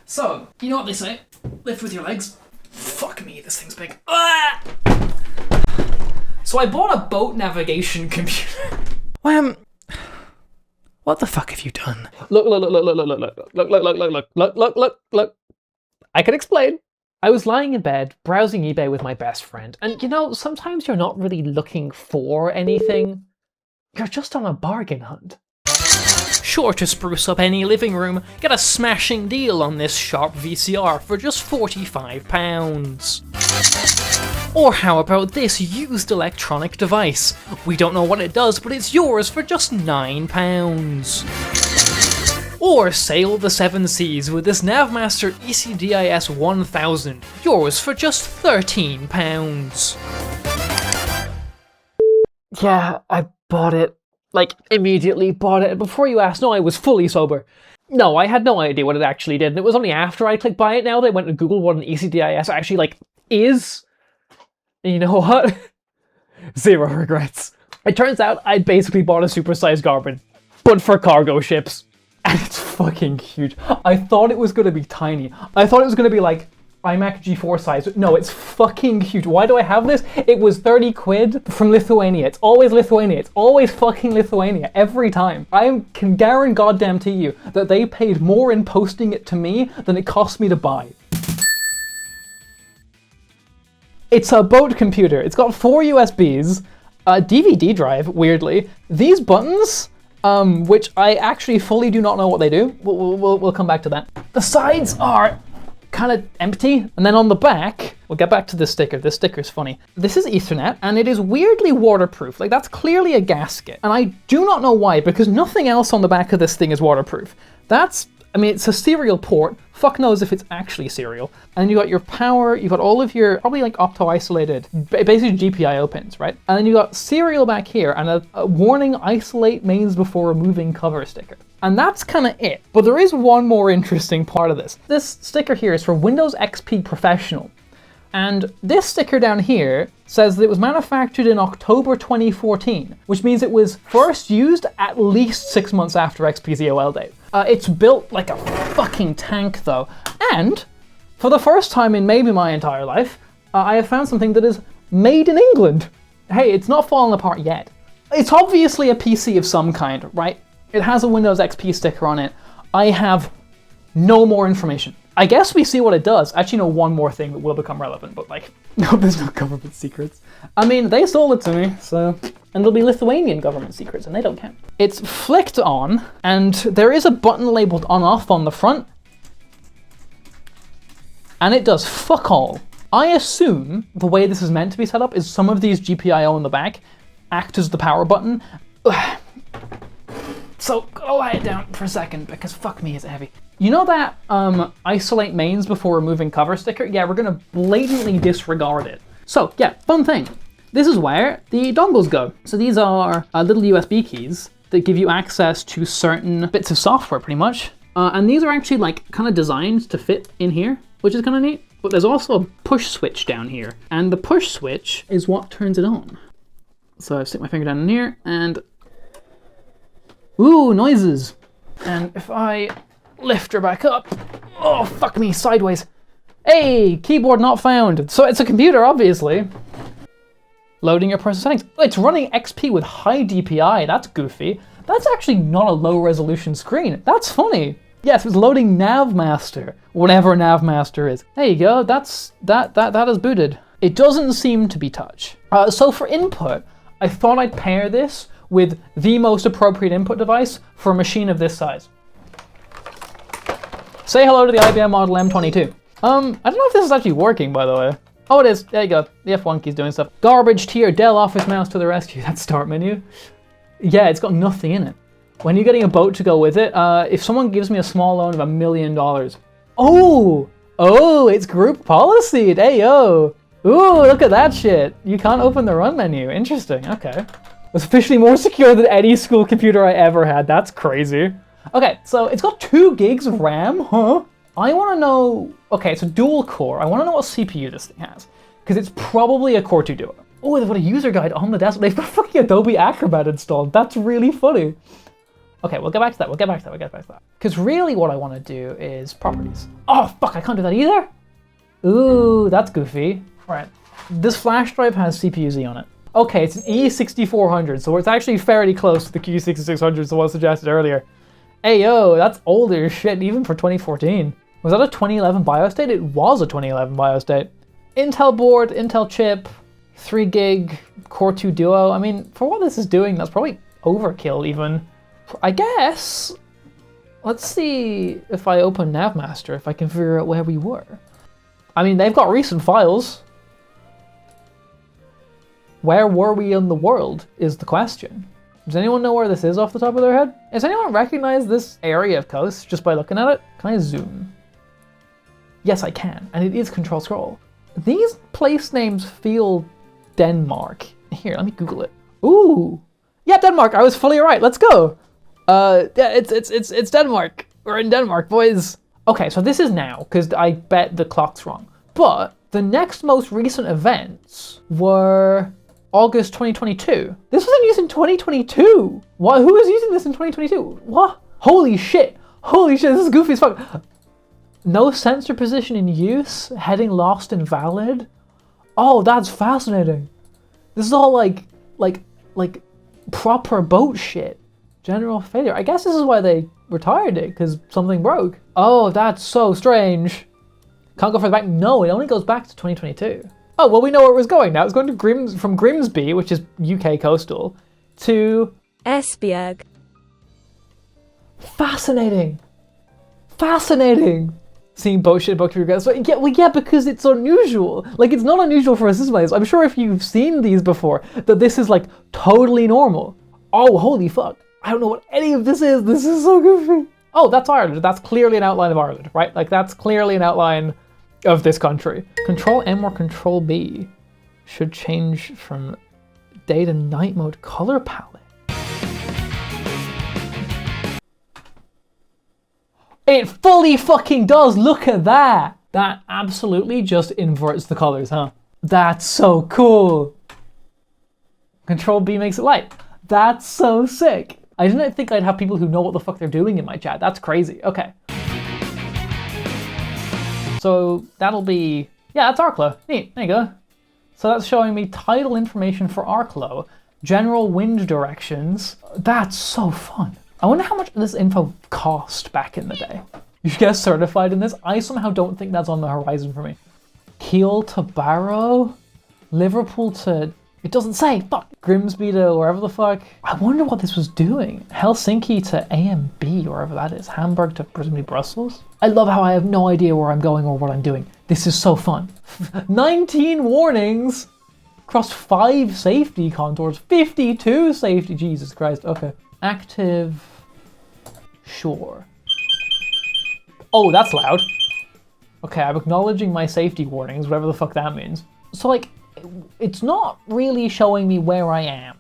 So, you know what they say? Lift with your legs. Fuck me, this thing's big. Ah! So I bought a boat navigation computer. What the fuck have you done? Look. I can explain. I was lying in bed, browsing eBay with my best friend, and you know, sometimes you're not really looking for anything. You're just on a bargain hunt. Sure to spruce up any living room, get a smashing deal on this sharp VCR for just £45. Or how about this used electronic device? We don't know what it does, but it's yours for just £9. Or sail the seven seas with this Navmaster ECDIS 1000, yours for just £13. Yeah, I bought it. Like, immediately bought it. Before you asked, no, I was fully sober. No, I had no idea what it actually did, and it was only after I clicked buy it now that I went to Google what an ECDIS actually, like, is. And you know what? Zero regrets. It turns out I basically bought a supersized Garmin, but for cargo ships. And it's fucking huge. I thought it was going to be tiny. I thought it was going to be like iMac G4 size. No, it's fucking huge. Why do I have this? It was 30 quid from Lithuania. It's always Lithuania. It's always fucking Lithuania. Every time. I can guarantee you that they paid more in posting it to me than it cost me to buy. It's a boat computer. It's got 4 USBs, a DVD drive, weirdly. These buttons, which I actually fully do not know what they do. We'll come back to that. The sides are kind of empty, and then on the back, we'll get back to this sticker. This sticker's funny. This is Ethernet, and it is weirdly waterproof. Like, that's clearly a gasket, and I do not know why, because nothing else on the back of this thing is waterproof. It's a serial port. Fuck knows if it's actually serial. And you got your power, you got all of your, probably like opto-isolated, basically GPIO pins, right? And then you got serial back here, and a warning, isolate mains before removing cover sticker. And that's kind of it. But there is one more interesting part of this. This sticker here is for Windows XP Professional. And this sticker down here says that it was manufactured in October 2014, which means it was first used at least 6 months after XP's EOL date. It's built like a fucking tank though. And for the first time in maybe my entire life, I have found something that is made in England. Hey, it's not falling apart yet. It's obviously a PC of some kind, right? It has a Windows XP sticker on it. I have no more information. I guess we see what it does. I actually know one more thing that will become relevant, but like, no, there's no government secrets. I mean, they sold it to me, so. And there'll be Lithuanian government secrets, and they don't count. It's flicked on, and there is a button labeled on-off on the front. And it does fuck all. I assume the way this is meant to be set up is some of these GPIO in the back act as the power button. So, I'll lie it down for a second, because fuck me, it's heavy. You know that isolate mains before removing cover sticker? Yeah, we're gonna blatantly disregard it. So yeah, fun thing. This is where the dongles go. So these are little USB keys that give you access to certain bits of software pretty much. And these are actually like kind of designed to fit in here, which is kind of neat. But there's also a push switch down here. And the push switch is what turns it on. So I stick my finger down in here and, ooh, noises. And if I lift her back up. Oh, fuck me, sideways. Hey, keyboard not found. So it's a computer, obviously. Loading your personal settings. Oh, it's running XP with high DPI. That's goofy. That's actually not a low resolution screen. That's funny. Yes, it's loading Navmaster. Whatever Navmaster is. There you go. That is booted. It doesn't seem to be touch. So for input, I thought I'd pair this with the most appropriate input device for a machine of this size. Say hello to the IBM Model M22. I don't know if this is actually working, by the way. Oh, it is. There you go. The F1 key's doing stuff. Garbage tier, Dell Office Mouse to the rescue. That start menu. Yeah, it's got nothing in it. When you're getting a boat to go with it, if someone gives me a small loan of $1 million. Oh, it's group policy. Hey, yo. Ooh, look at that shit. You can't open the run menu. Interesting. Okay. It's officially more secure than any school computer I ever had. That's crazy. Okay, so it's got 2 gigs of RAM, huh? I want to know, okay, it's a dual core. I want to know what CPU this thing has, because it's probably a Core 2 Duo. Oh, they've got a user guide on the desktop. They've got fucking Adobe Acrobat installed. That's really funny. Okay, we'll get back to that. Because really what I want to do is properties. Oh, fuck, I can't do that either? Ooh, that's goofy. Right. This flash drive has CPU-Z on it. Okay, it's an E6400, so it's actually fairly close to the Q6600 that was suggested earlier. Ayo, that's older shit, even for 2014. Was that a 2011 BIOS date? It was a 2011 BIOS date. Intel board, Intel chip, 3 gig, Core 2 Duo. I mean, for what this is doing, that's probably overkill even. I guess, let's see if I open Navmaster, if I can figure out where we were. I mean, they've got recent files. Where were we in the world is the question. Does anyone know where this is off the top of their head? Does anyone recognize this area of coast just by looking at it? Can I zoom? Yes, I can, and it is Control Scroll. These place names feel Denmark. Here, let me Google it. Ooh, yeah, Denmark. I was fully right. Let's go. Yeah, it's Denmark. We're in Denmark, boys. Okay, so this is now because I bet the clock's wrong. But the next most recent events were August 2022. This wasn't used in 2022. What? Who was using this in 2022? What? Holy shit. Holy shit, this is goofy as fuck. No sensor position in use. Heading lost invalid. Oh, that's fascinating. This is all like proper boat shit. General failure. I guess this is why they retired it, because something broke. Oh, that's so strange. Can't go further back. No, it only goes back to 2022. Oh, well, we know where it was going now. It's going to from Grimsby, which is UK coastal, to Esbjerg. Fascinating. Fascinating. Seeing boat shit about regrets. So, yeah, because it's unusual. Like, it's not unusual for a system like this. I'm sure if you've seen these before, that this is like totally normal. Oh, holy fuck. I don't know what any of this is. This is so goofy. Oh, that's Ireland. That's clearly an outline of Ireland, right? Like, that's clearly an outline of this country. Control M or Control B should change from day to night mode color palette. It fully fucking does. Look at that. That absolutely just inverts the colors, huh? That's so cool. Control B makes it light. That's so sick. I didn't think I'd have people who know what the fuck they're doing in my chat. That's crazy. Okay. So that'll be, yeah, that's Arklow. Neat, there you go. So that's showing me tidal information for Arklow, general wind directions. That's so fun. I wonder how much this info cost back in the day. You should get certified in this. I somehow don't think that's on the horizon for me. Kiel to Barrow, Liverpool to, it doesn't say, fuck. Grimsby to wherever the fuck. I wonder what this was doing. Helsinki to AMB, wherever that is. Hamburg to presumably Brussels. I love how I have no idea where I'm going or what I'm doing. This is so fun. 19 warnings across 5 safety contours, 52 safety, Jesus Christ, okay. Active shore. Oh, that's loud. Okay, I'm acknowledging my safety warnings, whatever the fuck that means. So like, it's not really showing me where I am.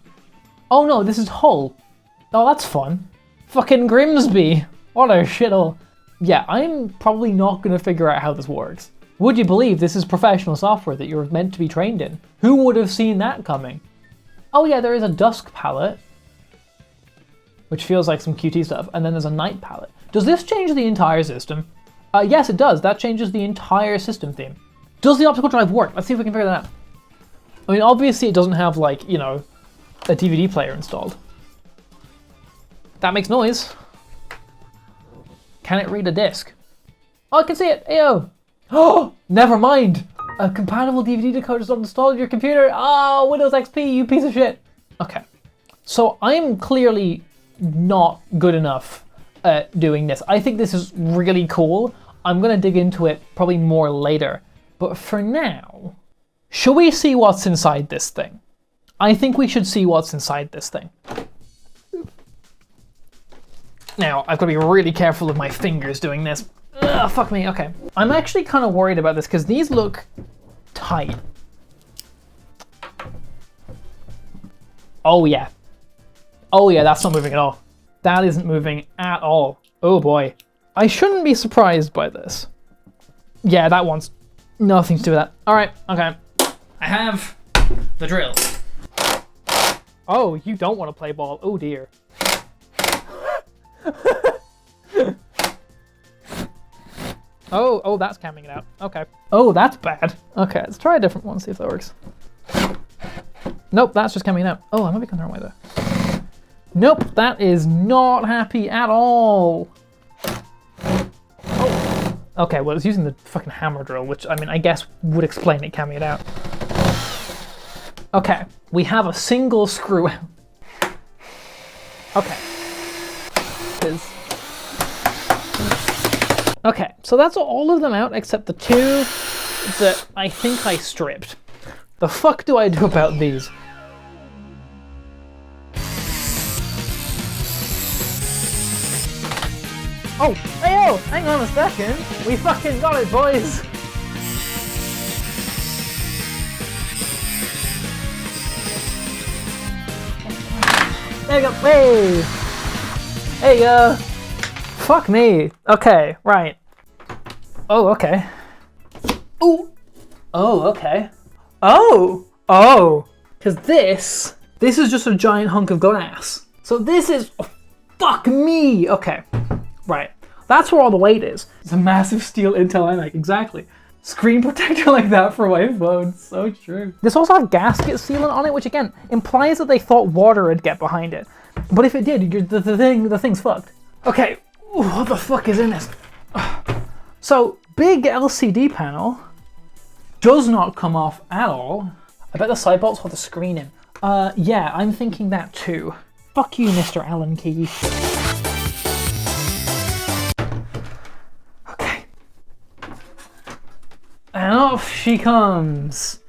Oh no, this is Hull. Oh, that's fun. Fucking Grimsby. What a shithole. Yeah, I'm probably not gonna figure out how this works. Would you believe this is professional software that you're meant to be trained in? Who would have seen that coming? Oh yeah, there is a dusk palette, which feels like some QT stuff, and then there's a night palette. Does this change the entire system? Yes, it does. That changes the entire system theme. Does the optical drive work? Let's see if we can figure that out. I mean, obviously it doesn't have, like, you know, a DVD player installed. That makes noise. Can it read a disc? Oh, I can see it. Ayo. Oh, never mind. A compatible DVD decoder is not installed on your computer. Oh, Windows XP, you piece of shit. Okay. So I'm clearly not good enough at doing this. I think this is really cool. I'm gonna dig into it probably more later. But for now, should we see what's inside this thing? I think we should see what's inside this thing. Now, I've got to be really careful with my fingers doing this. Ugh, fuck me, okay. I'm actually kind of worried about this because these look tight. Oh yeah. Oh yeah, that's not moving at all. That isn't moving at all. Oh boy. I shouldn't be surprised by this. Yeah, that wants nothing to do with that. All right, okay. I have the drill. Oh, you don't want to play ball. Oh dear. Oh, that's camming it out. Okay. Oh, that's bad. Okay, let's try a different one, see if that works. Nope, that's just camming it out. Oh, I might be going the wrong way there. Nope, that is not happy at all. Oh. Okay, well, it's using the fucking hammer drill, which, I mean, I guess would explain it camming it out. Okay, we have a single screw out. Okay. Okay, so that's all of them out except the two that I think I stripped. The fuck do I do about these? Oh, hey yo, hang on a second. We fucking got it, boys. There you go, hey. Hey, fuck me. Okay, right. Oh, okay. Ooh. Oh, okay. Oh. Because this is just a giant hunk of glass. So this is, oh, fuck me. Okay, right. That's where all the weight is. It's a massive steel Intel iMac, exactly. Screen protector like that for my phone, so true. This also has gasket sealant on it, which again, implies that they thought water would get behind it. But if it did, the thing's fucked. Okay, ooh, what the fuck is in this? So, big LCD panel does not come off at all. I bet the side bolts have the screen in. Yeah, I'm thinking that too. Fuck you, Mr. Allen Key. Okay. And off she comes.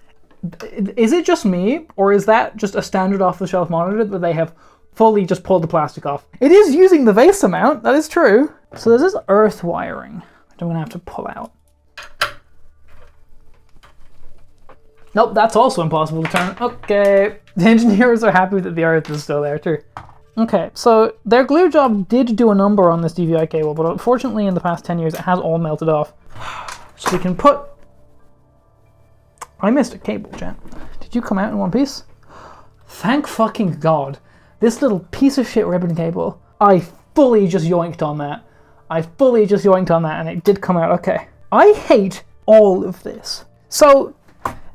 Is it just me, or is that just a standard off-the-shelf monitor that they have fully just pulled the plastic off? It is using the VESA mount, that is true. So there's this earth wiring that I'm gonna have to pull out. Nope, that's also impossible to turn. Okay, the engineers are happy that the earth is still there too. Okay, so their glue job did do a number on this DVI cable, but unfortunately in the past 10 years it has all melted off. So we can put... I missed a cable, Jen. Did you come out in one piece? Thank fucking God. This little piece of shit ribbon cable, I fully just yoinked on that. And it did come out okay. I hate all of this. So,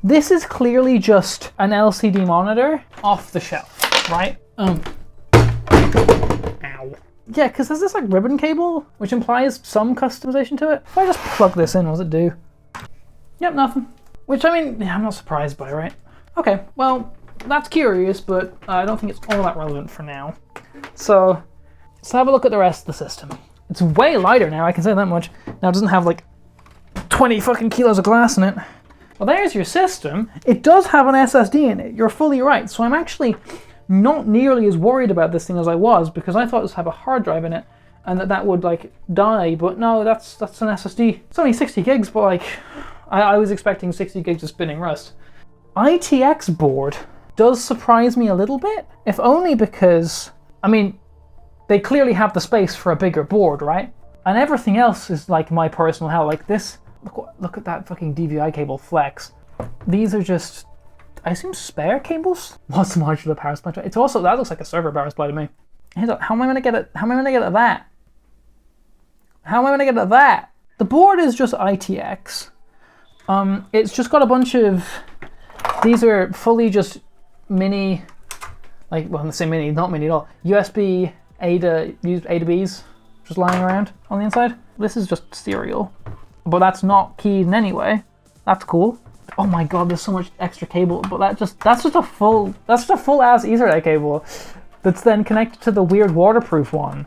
this is clearly just an LCD monitor off the shelf, right? Ow. Yeah, because there's this like ribbon cable, which implies some customization to it. If I just plug this in, what does it do? Yep, nothing. Which, I mean, yeah, I'm not surprised by, right? Okay, well, that's curious, but I don't think it's all that relevant for now. So, let's have a look at the rest of the system. It's way lighter now, I can say that much. Now it doesn't have like 20 fucking kilos of glass in it. Well, there's your system. It does have an SSD in it, you're fully right. So I'm actually not nearly as worried about this thing as I was, because I thought it would have a hard drive in it and that would like die, but no, that's an SSD. It's only 60 gigs, but like, I was expecting 60 gigs of spinning rust. ITX board does surprise me a little bit, if only because, I mean, they clearly have the space for a bigger board, right? And everything else is like my personal hell. Like this, look at that fucking DVI cable flex. These are just, I assume, spare cables? What's the margin of the power supply? It's also, that looks like a server power supply to me. How am I gonna get it? How am I gonna get at that? How am I gonna get at that? The board is just ITX. It's just got a bunch of, these are fully just mini, like, well, I'm gonna say mini, not mini at all. USB A to Bs just lying around on the inside. This is just serial, but that's not keyed in any way. That's cool. Oh my God, there's so much extra cable, but that's just a full ass Ethernet cable that's then connected to the weird waterproof one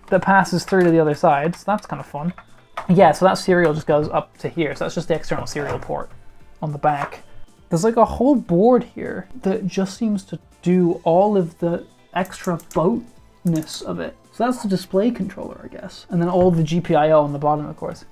that passes through to the other side. So that's kind of fun. Yeah, so that serial just goes up to here. So that's just the external serial port on the back. There's like a whole board here that just seems to do all of the extra boatness of it. So that's the display controller, I guess. And then all the GPIO on the bottom, of course.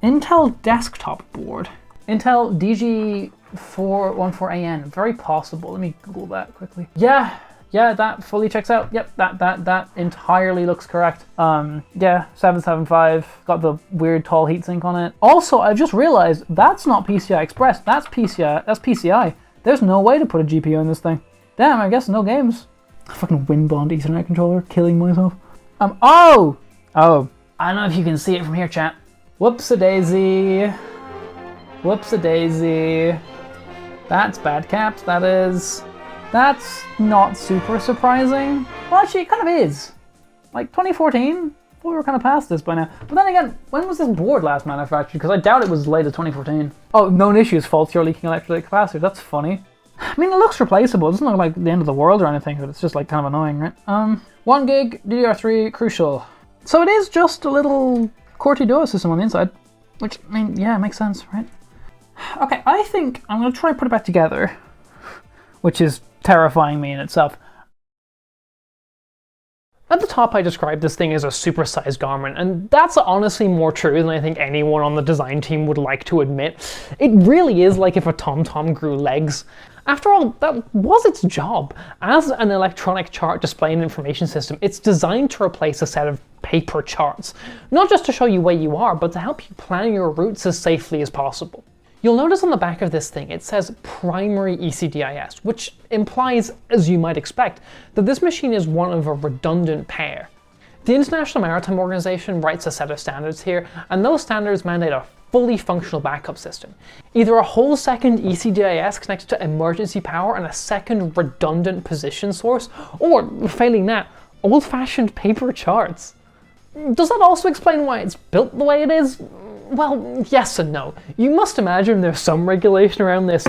Intel desktop board. Intel DG414AN, very possible. Let me Google that quickly. Yeah, that fully checks out. Yep, that entirely looks correct. Yeah, 775, got the weird tall heatsink on it. Also, I've just realized that's not PCI Express, that's PCI. There's no way to put a GPU in this thing. Damn, I guess no games. Fucking Winbond Ethernet controller, killing myself. Oh! I don't know if you can see it from here, chat. Whoops-a-daisy. Whoops-a-daisy. That's bad caps, that is. That's not super surprising. Well, actually, it kind of is. Like, 2014? We were kind of past this by now. But then again, when was this board last manufactured? Because I doubt it was as late as 2014. Oh, known issues, faults your leaking electrolytic capacitor. That's funny. I mean, it looks replaceable. It doesn't look like the end of the world or anything, but it's just like kind of annoying, right? 1 gig, DDR3, crucial. So it is just a little QWERTY Duo system on the inside. Which, I mean, yeah, makes sense, right? Okay, I think I'm going to try and put it back together. Which is terrifying me in itself. At the top, I described this thing as a supersized garment, and that's honestly more true than I think anyone on the design team would like to admit. It really is like if a TomTom grew legs. After all, that was its job. As an electronic chart display and information system, it's designed to replace a set of paper charts. Not just to show you where you are, but to help you plan your routes as safely as possible. You'll notice on the back of this thing it says primary ECDIS, which implies, as you might expect, that this machine is one of a redundant pair. The International Maritime Organization writes a set of standards here, and those standards mandate a fully functional backup system. Either a whole second ECDIS connected to emergency power and a second redundant position source, or, failing that, old-fashioned paper charts. Does that also explain why it's built the way it is? Well, yes and no. You must imagine there's some regulation around this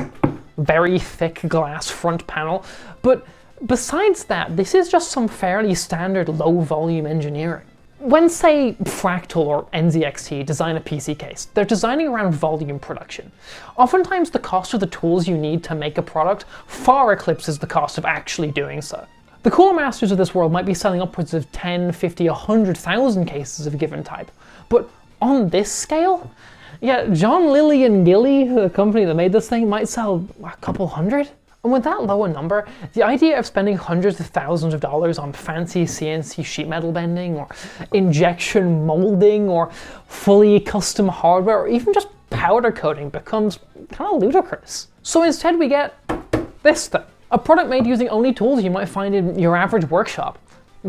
very thick glass front panel, but besides that, this is just some fairly standard low-volume engineering. When, say, Fractal or NZXT design a PC case, they're designing around volume production. Oftentimes the cost of the tools you need to make a product far eclipses the cost of actually doing so. The Cooler Masters of this world might be selling upwards of 10, 50, 100,000 cases of a given type, but on this scale? Yeah, John Lillian Gilly, the company that made this thing, might sell a couple hundred? And with that low a number, the idea of spending hundreds of thousands of dollars on fancy CNC sheet metal bending, or injection molding, or fully custom hardware, or even just powder coating becomes kind of ludicrous. So instead we get this thing. A product made using only tools you might find in your average workshop.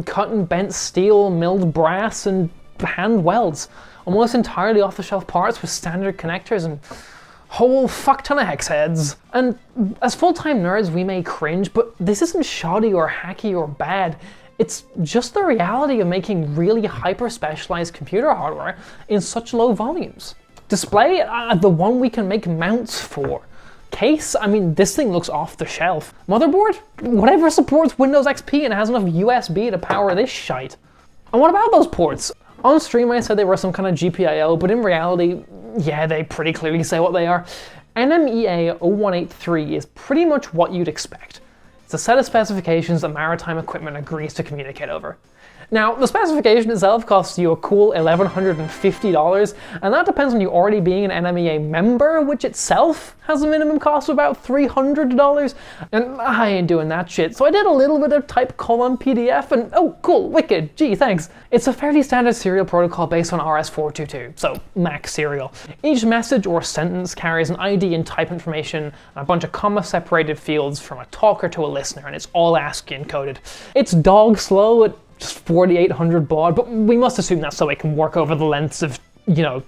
Cut and bent steel, milled brass, and hand welds. Almost entirely off-the-shelf parts with standard connectors and whole fuck ton of hex heads. And as full-time nerds we may cringe, but this isn't shoddy or hacky or bad. It's just the reality of making really hyper-specialized computer hardware in such low volumes. Display? The one we can make mounts for. Case? I mean, this thing looks off the shelf. Motherboard? Whatever supports Windows XP and has enough USB to power this shite. And what about those ports? On stream I said they were some kind of GPIO, but in reality, yeah, they pretty clearly say what they are. NMEA 0183 is pretty much what you'd expect. It's a set of specifications that maritime equipment agrees to communicate over. Now, the specification itself costs you a cool $1,150, and that depends on you already being an NMEA member, which itself has a minimum cost of about $300, and I ain't doing that shit, so I did a little bit of type colon PDF, and oh, cool, wicked, gee, thanks. It's a fairly standard serial protocol based on RS-422, so MAC serial. Each message or sentence carries an ID and type information, and a bunch of comma-separated fields from a talker to a listener, and it's all ASCII encoded. It's dog slow at just 4800 baud, but we must assume that's so it can work over the lengths of, you know,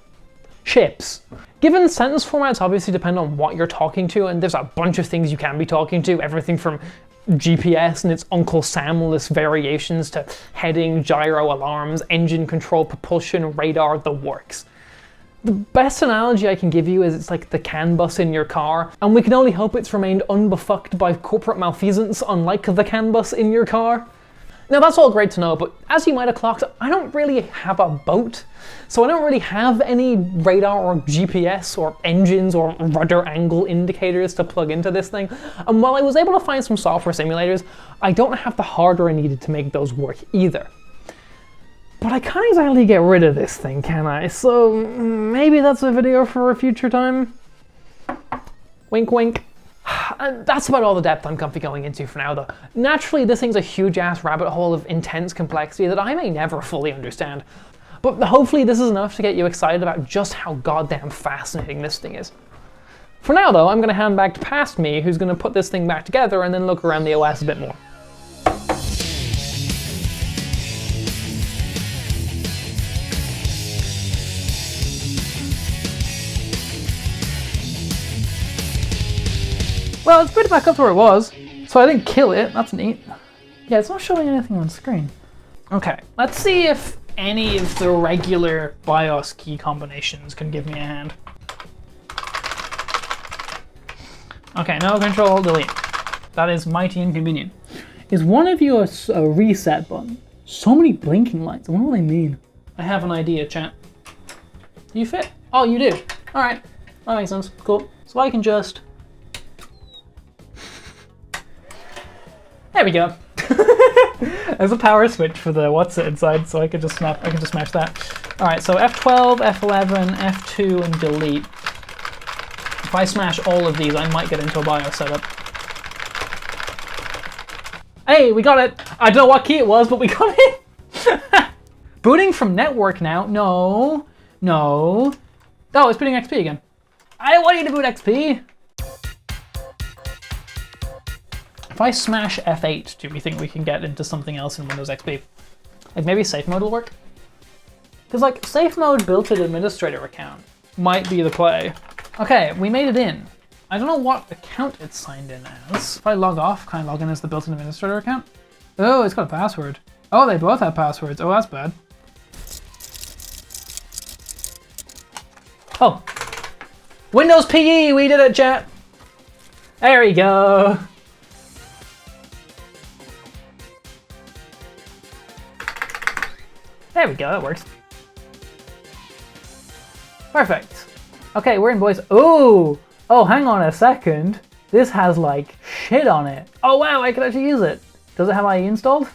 ships. Given sentence formats obviously depend on what you're talking to, and there's a bunch of things you can be talking to, everything from GPS and its Uncle Sam-less variations to heading, gyro, alarms, engine control, propulsion, radar, the works. The best analogy I can give you is it's like the CAN bus in your car, and we can only hope it's remained unbefucked by corporate malfeasance unlike the CAN bus in your car. Now that's all great to know, but as you might have clocked, I don't really have a boat, so I don't really have any radar or GPS or engines or rudder angle indicators to plug into this thing, and while I was able to find some software simulators, I don't have the hardware I needed to make those work either. But I can't exactly get rid of this thing, can I? So maybe that's a video for a future time? Wink wink. And that's about all the depth I'm comfy going into for now though. Naturally, this thing's a huge ass rabbit hole of intense complexity that I may never fully understand. But hopefully this is enough to get you excited about just how goddamn fascinating this thing is. For now though, I'm going to hand back to past me, who's going to put this thing back together and then look around the OS a bit more. Well, it's booted back up to where it was, so I didn't kill it. That's neat. Yeah, it's not showing anything on screen. Okay, let's see if any of the regular BIOS key combinations can give me a hand. Okay, no control, delete. That is mighty inconvenient. Is one of you a reset button? So many blinking lights. I wonder what they mean. I have an idea, chat. Do you fit? Oh, you do. All right, that makes sense. Cool. So I can just. There we go. There's a power switch for the what's it inside, so I can just smash that. All right, so F12, F11, F2, and delete. If I smash all of these, I might get into a BIOS setup. Hey, we got it! I don't know what key it was, but we got it! Booting from network now? No. No. Oh, it's booting XP again. I want you to boot XP! If I smash F8, do we think we can get into something else in Windows XP? Like maybe safe mode will work? Because like safe mode built-in administrator account might be the play. Okay, we made it in. I don't know what account it's signed in as. If I log off, can I log in as the built-in administrator account? Oh, it's got a password. Oh, they both have passwords. Oh, that's bad. Oh. Windows PE, we did it, chat. There we go. There we go, that works. Perfect. Okay, we're in, boys. Ooh! Oh, hang on a second. This has like shit on it. Oh wow, I can actually use it. Does it have IE installed?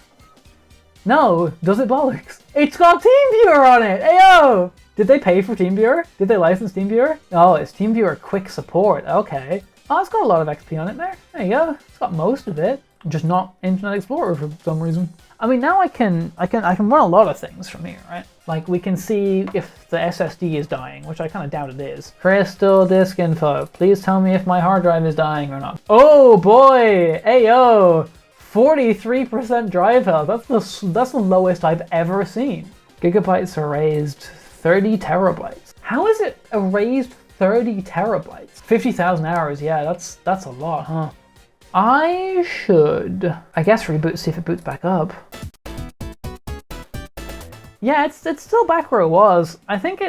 No, does it bollocks? It's got TeamViewer on it! Ayo! Did they pay for TeamViewer? Did they license TeamViewer? Oh, it's TeamViewer quick support, okay. Oh, it's got a lot of XP on it there. There you go. It's got most of it. Just not Internet Explorer for some reason. I mean, now I can run a lot of things from here, right? Like we can see if the SSD is dying, which I kind of doubt it is. Crystal disk info. Please tell me if my hard drive is dying or not. Oh boy, ayo, 43% drive health. That's the lowest I've ever seen. Gigabytes erased 30 terabytes. How is it erased 30 terabytes? 50,000 hours. Yeah, that's a lot, huh? I should, I guess, reboot, see if it boots back up. Yeah, it's still back where it was. I think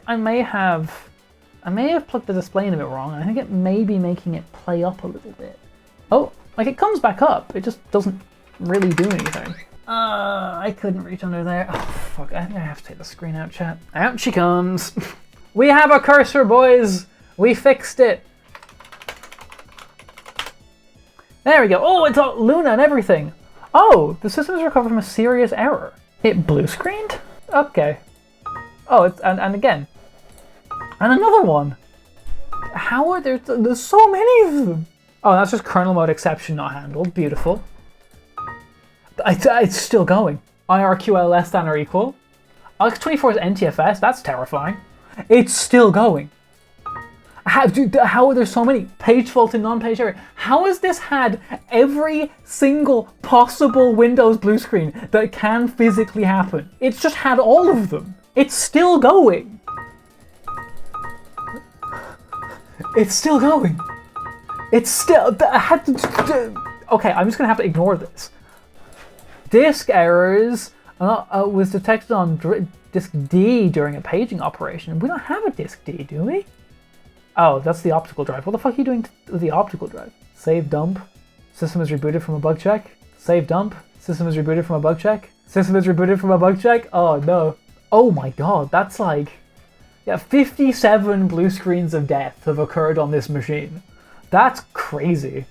I may have plugged the display in a bit wrong. I think it may be making it play up a little bit. Oh, like it comes back up. It just doesn't really do anything. I couldn't reach under there. Oh, fuck, I think I have to take the screen out, chat. Out she comes. We have a cursor, boys. We fixed it. There we go. Oh, it's got Luna and everything. Oh, the system has recovered from a serious error. It blue screened? Okay. Oh, it's, and again. And another one. How are there's so many of them. Oh, that's just kernel mode exception not handled. Beautiful. It's still going. IRQL less than or equal. Alex24 is NTFS. That's terrifying. It's still going. How are there so many? Page fault and non-page error. How has this had every single possible Windows blue screen that can physically happen? It's just had all of them. It's still going. It's still going. It's still... Okay, I'm just going to have to ignore this. Disk errors was detected on disk D during a paging operation. We don't have a disk D, do we? Oh, that's the optical drive. What the fuck are you doing with the optical drive? Save dump. System is rebooted from a bug check. Save dump. System is rebooted from a bug check. System is rebooted from a bug check. Oh no. Oh my god, that's like... Yeah, 57 blue screens of death have occurred on this machine. That's crazy.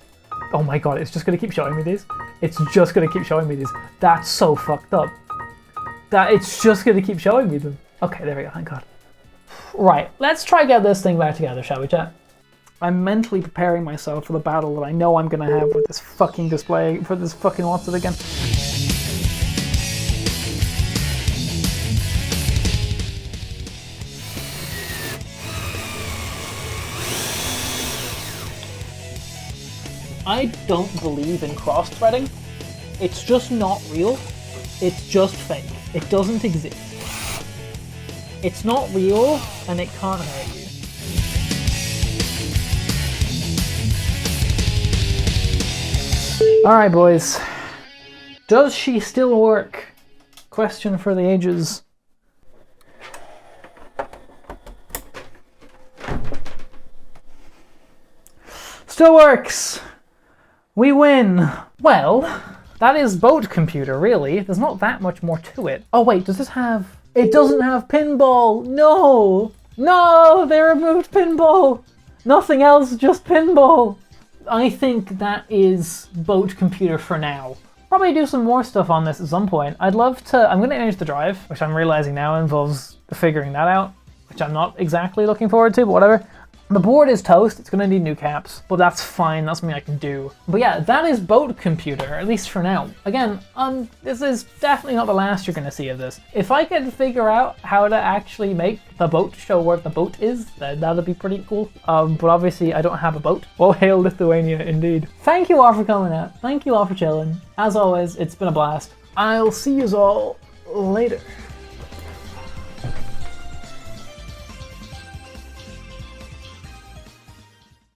Oh my god, it's just gonna keep showing me these. It's just gonna keep showing me these. That's so fucked up. It's just gonna keep showing me them. Okay, there we go, thank god. Right, let's try get this thing back together, shall we, chat? I'm mentally preparing myself for the battle that I know I'm gonna have with this fucking display, for this fucking what's it again. I don't believe in cross-threading. It's just not real. It's just fake. It doesn't exist. It's not real, and it can't hurt you. Alright, boys. Does she still work? Question for the ages. Still works! We win! Well, that is boat computer, really. There's not that much more to it. Oh wait, does this have... It doesn't have pinball! No! No! They removed pinball! Nothing else, just pinball! I think that is boat computer for now. Probably do some more stuff on this at some point. I'd love to... I'm going to change the drive, which I'm realizing now involves figuring that out, which I'm not exactly looking forward to, but whatever. The board is toast, it's going to need new caps, but that's fine, that's something I can do. But yeah, that is boat computer, at least for now. Again, this is definitely not the last you're going to see of this. If I can figure out how to actually make the boat show where the boat is, that'd be pretty cool. But obviously I don't have a boat. Well, hail Lithuania, indeed. Thank you all for coming out. Thank you all for chilling. As always, it's been a blast. I'll see yous all later.